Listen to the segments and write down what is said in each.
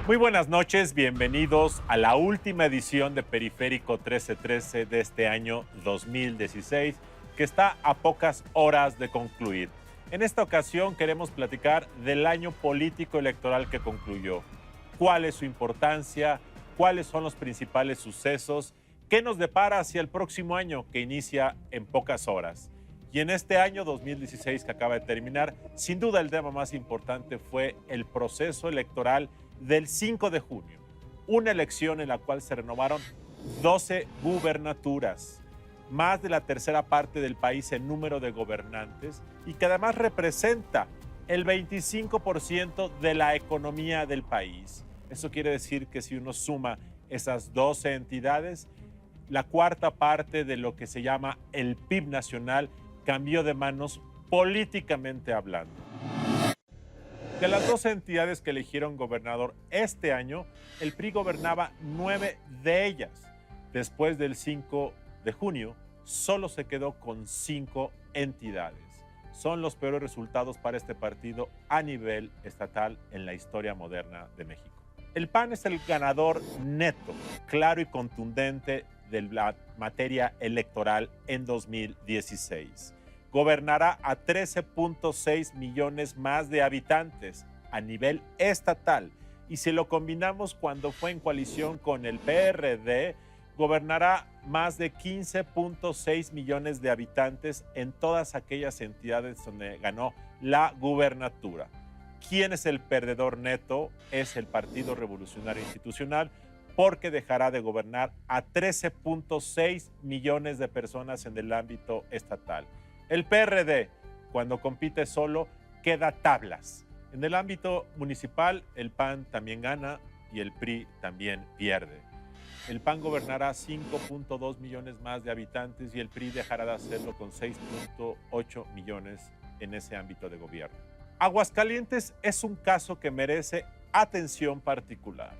Muy buenas noches, bienvenidos a la última edición de Periférico 1313 de este año 2016, que está a pocas horas de concluir. En esta ocasión queremos platicar del año político electoral que concluyó. ¿Cuál es su importancia? ¿Cuáles son los principales sucesos? ¿Qué nos depara hacia el próximo año que inicia en pocas horas? Y en este año 2016 que acaba de terminar, sin duda el tema más importante fue el proceso electoral del 5 de junio, una elección en la cual se renovaron 12 gubernaturas, más de la tercera parte del país en número de gobernantes y que además representa el 25% de la economía del país. Eso quiere decir que si uno suma esas 12 entidades, la cuarta parte de lo que se llama el PIB nacional cambió de manos políticamente hablando. De las 12 entidades que eligieron gobernador este año, el PRI gobernaba 9 de ellas. Después del 5 de junio, solo se quedó con 5 entidades. Son los peores resultados para este partido a nivel estatal en la historia moderna de México. El PAN es el ganador neto, claro y contundente de la materia electoral en 2016. Gobernará a 13.6 millones más de habitantes a nivel estatal. Y si lo combinamos cuando fue en coalición con el PRD, gobernará más de 15.6 millones de habitantes en todas aquellas entidades donde ganó la gubernatura. ¿Quién es el perdedor neto? Es el Partido Revolucionario Institucional, porque dejará de gobernar a 13.6 millones de personas en el ámbito estatal. El PRD, cuando compite solo, queda tablas. En el ámbito municipal, el PAN también gana y el PRI también pierde. El PAN gobernará 5.2 millones más de habitantes y el PRI dejará de hacerlo con 6.8 millones en ese ámbito de gobierno. Aguascalientes es un caso que merece atención particular.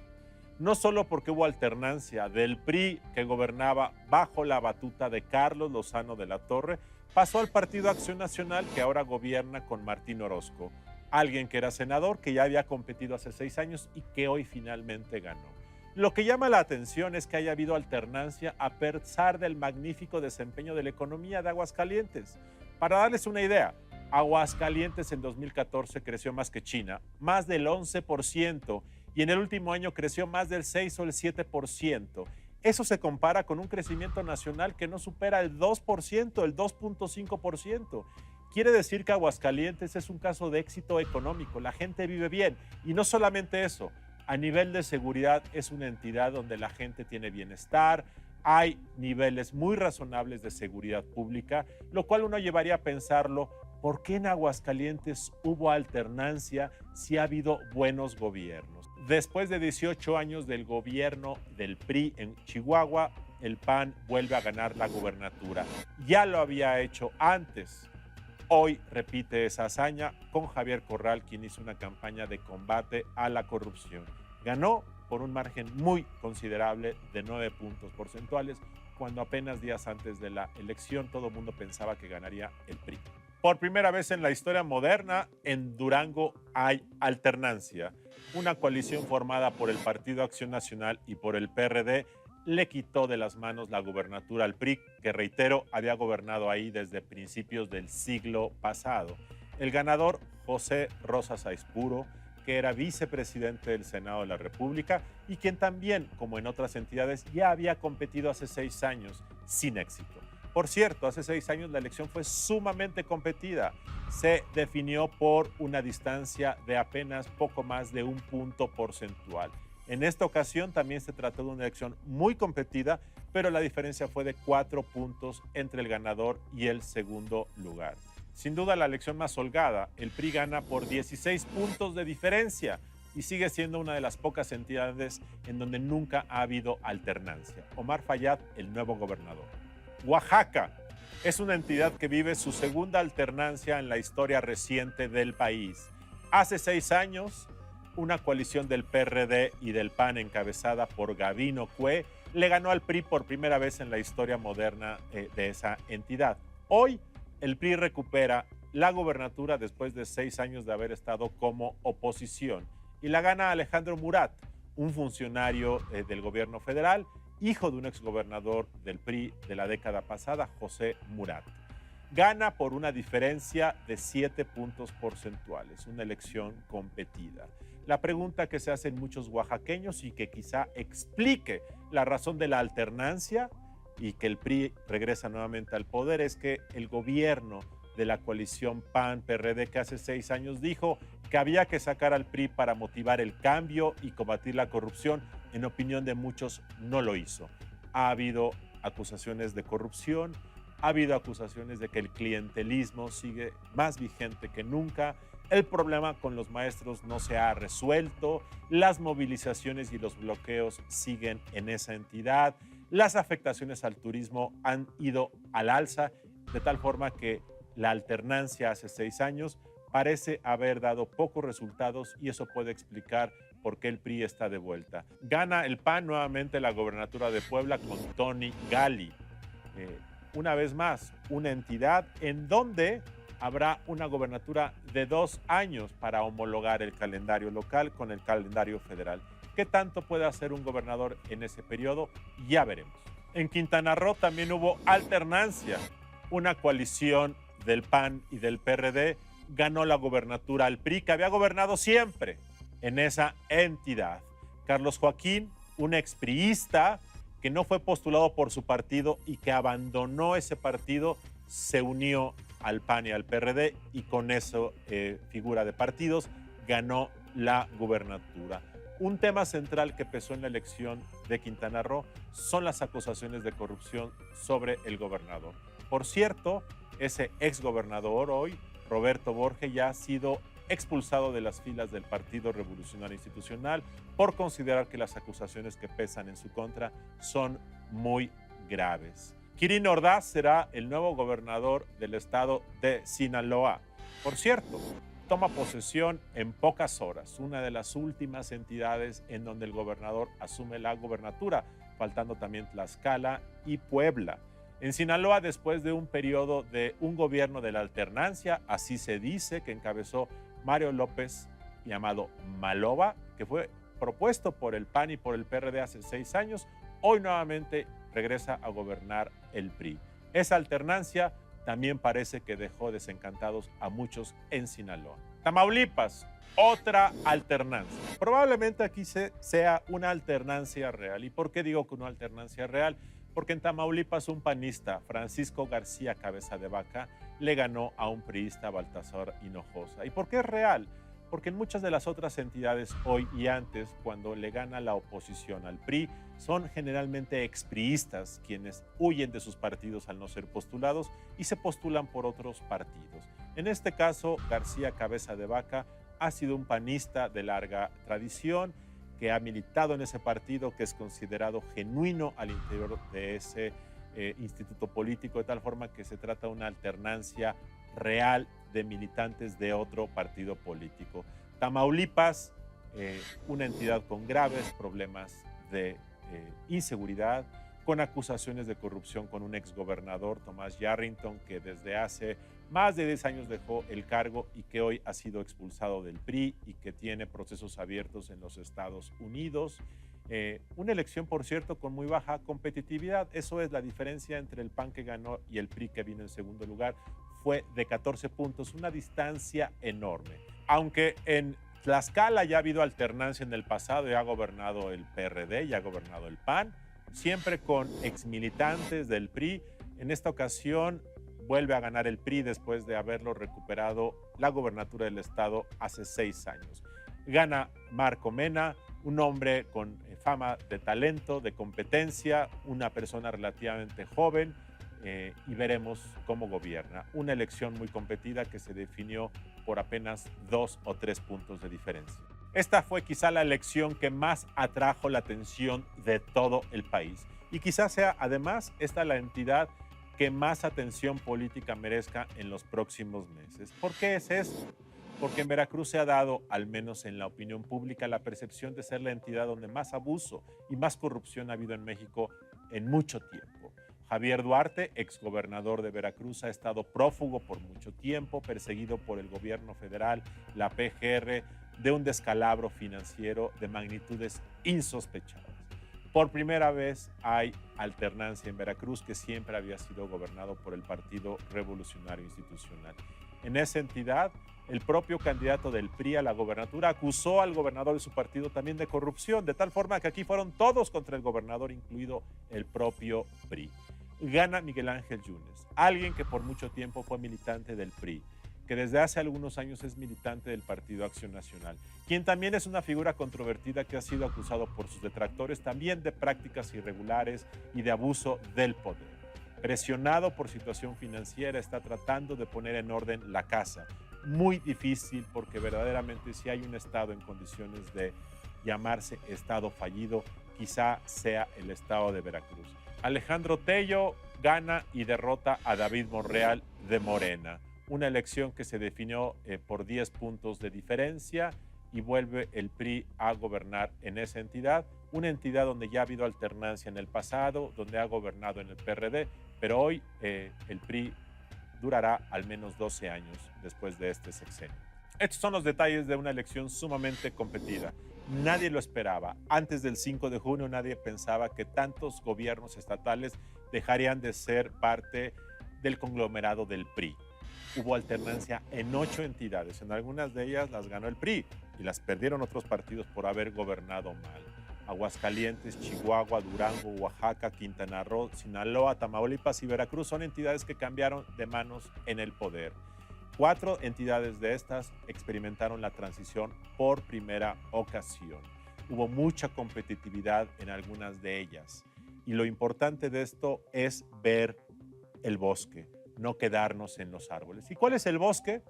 No solo porque hubo alternancia del PRI que gobernaba bajo la batuta de Carlos Lozano de la Torre, pasó al Partido Acción Nacional, que ahora gobierna con Martín Orozco, alguien que era senador, que ya había competido hace 6 años y que hoy finalmente ganó. Lo que llama la atención es que haya habido alternancia a pesar del magnífico desempeño de la economía de Aguascalientes. Para darles una idea, Aguascalientes en 2014 creció más que China, más del 11%, y en el último año creció más del 6 o el 7%. Eso se compara con un crecimiento nacional que no supera el 2%, el 2.5%. Quiere decir que Aguascalientes es un caso de éxito económico, la gente vive bien. Y no solamente eso, a nivel de seguridad es una entidad donde la gente tiene bienestar, hay niveles muy razonables de seguridad pública, lo cual uno llevaría a pensarlo, ¿por qué en Aguascalientes hubo alternancia si ha habido buenos gobiernos? Después de 18 años del gobierno del PRI en Chihuahua, el PAN vuelve a ganar la gubernatura. Ya lo había hecho antes. Hoy repite esa hazaña con Javier Corral, quien hizo una campaña de combate a la corrupción. Ganó por un margen muy considerable de 9 puntos porcentuales, cuando apenas días antes de la elección todo el mundo pensaba que ganaría el PRI. Por primera vez en la historia moderna, en Durango hay alternancia. Una coalición formada por el Partido Acción Nacional y por el PRD le quitó de las manos la gubernatura al PRI, que reitero, había gobernado ahí desde principios del siglo pasado. El ganador, José Rosas Aispuro, que era vicepresidente del Senado de la República y quien también, como en otras entidades, ya había competido hace 6 años sin éxito. Por cierto, hace 6 años la elección fue sumamente competida. Se definió por una distancia de apenas poco más de 1 punto porcentual. En esta ocasión también se trató de una elección muy competida, pero la diferencia fue de 4 puntos entre el ganador y el segundo lugar. Sin duda la elección más holgada, el PRI gana por 16 puntos de diferencia y sigue siendo una de las pocas entidades en donde nunca ha habido alternancia. Omar Fayad, el nuevo gobernador. Oaxaca es una entidad que vive su segunda alternancia en la historia reciente del país. Hace 6 años, una coalición del PRD y del PAN encabezada por Gabino Cue le ganó al PRI por primera vez en la historia moderna de esa entidad. Hoy, el PRI recupera la gobernatura después de 6 años de haber estado como oposición y la gana Alejandro Murat, un funcionario del gobierno federal, hijo de un exgobernador del PRI de la década pasada, José Murat. Gana por una diferencia de 7 puntos porcentuales, una elección competida. La pregunta que se hacen muchos oaxaqueños y que quizá explique la razón de la alternancia y que el PRI regresa nuevamente al poder es que el gobierno de la coalición PAN-PRD, que hace 6 años dijo que había que sacar al PRI para motivar el cambio y combatir la corrupción, en opinión de muchos no lo hizo. Ha habido acusaciones de corrupción, ha habido acusaciones de que el clientelismo sigue más vigente que nunca, el problema con los maestros no se ha resuelto, las movilizaciones y los bloqueos siguen en esa entidad, las afectaciones al turismo han ido al alza, de tal forma que la alternancia hace 6 años parece haber dado pocos resultados y eso puede explicar por qué el PRI está de vuelta. Gana el PAN nuevamente la gobernatura de Puebla con Tony Gali. Una vez más, una entidad en donde habrá una gobernatura de 2 años para homologar el calendario local con el calendario federal. ¿Qué tanto puede hacer un gobernador en ese periodo? Ya veremos. En Quintana Roo también hubo alternancia. Una coalición del PAN y del PRD ganó la gobernatura al PRI, que había gobernado siempre en esa entidad. Carlos Joaquín, un expriista que no fue postulado por su partido y que abandonó ese partido, se unió al PAN y al PRD y con eso, figura de partidos, ganó la gubernatura. Un tema central que pesó en la elección de Quintana Roo son las acusaciones de corrupción sobre el gobernador. Por cierto, ese exgobernador hoy, Roberto Borges, ya ha sido expulsado de las filas del Partido Revolucionario Institucional por considerar que las acusaciones que pesan en su contra son muy graves. Quirino Ordaz será el nuevo gobernador del estado de Sinaloa. Por cierto, toma posesión en pocas horas, una de las últimas entidades en donde el gobernador asume la gobernatura, faltando también Tlaxcala y Puebla. En Sinaloa, después de un periodo de un gobierno de la alternancia, así se dice, que encabezó Mario López, llamado Maloba, que fue propuesto por el PAN y por el PRD hace 6 años, hoy nuevamente regresa a gobernar el PRI. Esa alternancia también parece que dejó desencantados a muchos en Sinaloa. Tamaulipas, otra alternancia. Probablemente aquí sea una alternancia real. ¿Y por qué digo que una alternancia real? Porque en Tamaulipas un panista, Francisco García Cabeza de Vaca, le ganó a un priista, Baltasar Hinojosa. ¿Y por qué es real? Porque en muchas de las otras entidades hoy y antes, cuando le gana la oposición al PRI, son generalmente expriistas quienes huyen de sus partidos al no ser postulados y se postulan por otros partidos. En este caso, García Cabeza de Vaca ha sido un panista de larga tradición, que ha militado en ese partido, que es considerado genuino al interior de ese instituto político, de tal forma que se trata de una alternancia real de militantes de otro partido político. Tamaulipas, una entidad con graves problemas de inseguridad, con acusaciones de corrupción con un exgobernador, Tomás Yarrington, que desde hace más de 10 años dejó el cargo y que hoy ha sido expulsado del PRI y que tiene procesos abiertos en los Estados Unidos. Una elección, por cierto, con muy baja competitividad. Eso es la diferencia entre el PAN que ganó y el PRI que vino en segundo lugar. Fue de 14 puntos, una distancia enorme. Aunque en Tlaxcala ya ha habido alternancia en el pasado y ha gobernado el PRD y ha gobernado el PAN, siempre con exmilitantes del PRI. En esta ocasión vuelve a ganar el PRI después de haberlo recuperado la gobernatura del estado hace 6 años. Gana Marco Mena, un hombre con fama de talento, de competencia, una persona relativamente joven, y veremos cómo gobierna. Una elección muy competida que se definió por apenas 2 o 3 puntos de diferencia. Esta fue quizá la elección que más atrajo la atención de todo el país. Y quizás sea además esta la entidad que más atención política merezca en los próximos meses. ¿Por qué es eso? Porque en Veracruz se ha dado, al menos en la opinión pública, la percepción de ser la entidad donde más abuso y más corrupción ha habido en México en mucho tiempo. Javier Duarte, exgobernador de Veracruz, ha estado prófugo por mucho tiempo, perseguido por el gobierno federal, la PGR, de un descalabro financiero de magnitudes insospechadas. Por primera vez hay alternancia en Veracruz, que siempre había sido gobernado por el Partido Revolucionario Institucional. En esa entidad, el propio candidato del PRI a la gobernatura acusó al gobernador de su partido también de corrupción, de tal forma que aquí fueron todos contra el gobernador, incluido el propio PRI. Gana Miguel Ángel Yunes, alguien que por mucho tiempo fue militante del PRI, que desde hace algunos años es militante del Partido Acción Nacional, quien también es una figura controvertida que ha sido acusado por sus detractores también de prácticas irregulares y de abuso del poder. Presionado por situación financiera, está tratando de poner en orden la casa. Muy difícil, porque verdaderamente si hay un Estado en condiciones de llamarse Estado fallido, quizá sea el Estado de Veracruz. Alejandro Tello gana y derrota a David Monreal de Morena. Una elección que se definió por 10 puntos de diferencia y vuelve el PRI a gobernar en esa entidad, una entidad donde ya ha habido alternancia en el pasado, donde ha gobernado en el PRD, pero hoy el PRI durará al menos 12 años después de este sexenio. Estos son los detalles de una elección sumamente competida. Nadie lo esperaba. Antes del 5 de junio nadie pensaba que tantos gobiernos estatales dejarían de ser parte del conglomerado del PRI. Hubo alternancia en 8 entidades. En algunas de ellas las ganó el PRI y las perdieron otros partidos por haber gobernado mal. Aguascalientes, Chihuahua, Durango, Oaxaca, Quintana Roo, Sinaloa, Tamaulipas y Veracruz son entidades que cambiaron de manos en el poder. 4 entidades de estas experimentaron la transición por primera ocasión. Hubo mucha competitividad en algunas de ellas. Y lo importante de esto es ver el bosque, no quedarnos en los árboles. ¿Y cuál es el bosque?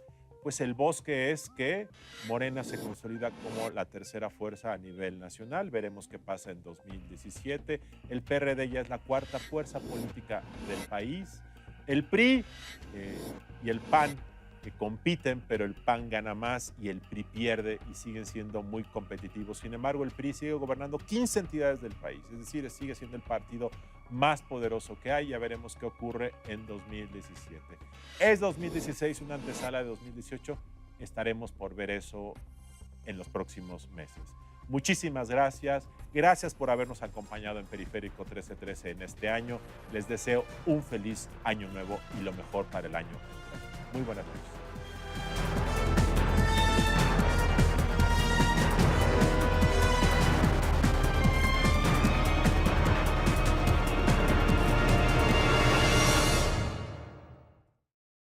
Pues el bosque es que Morena se consolida como la tercera fuerza a nivel nacional. Veremos qué pasa en 2017. El PRD ya es la cuarta fuerza política del país. El PRI y el PAN que compiten, pero el PAN gana más y el PRI pierde y siguen siendo muy competitivos. Sin embargo, el PRI sigue gobernando 15 entidades del país, es decir, sigue siendo el partido más poderoso que hay. Ya veremos qué ocurre en 2017. ¿Es 2016 una antesala de 2018? Estaremos por ver eso en los próximos meses. Muchísimas gracias. Gracias por habernos acompañado en Periférico 1313 en este año. Les deseo un feliz año nuevo y lo mejor para el año. Muy buenas noches.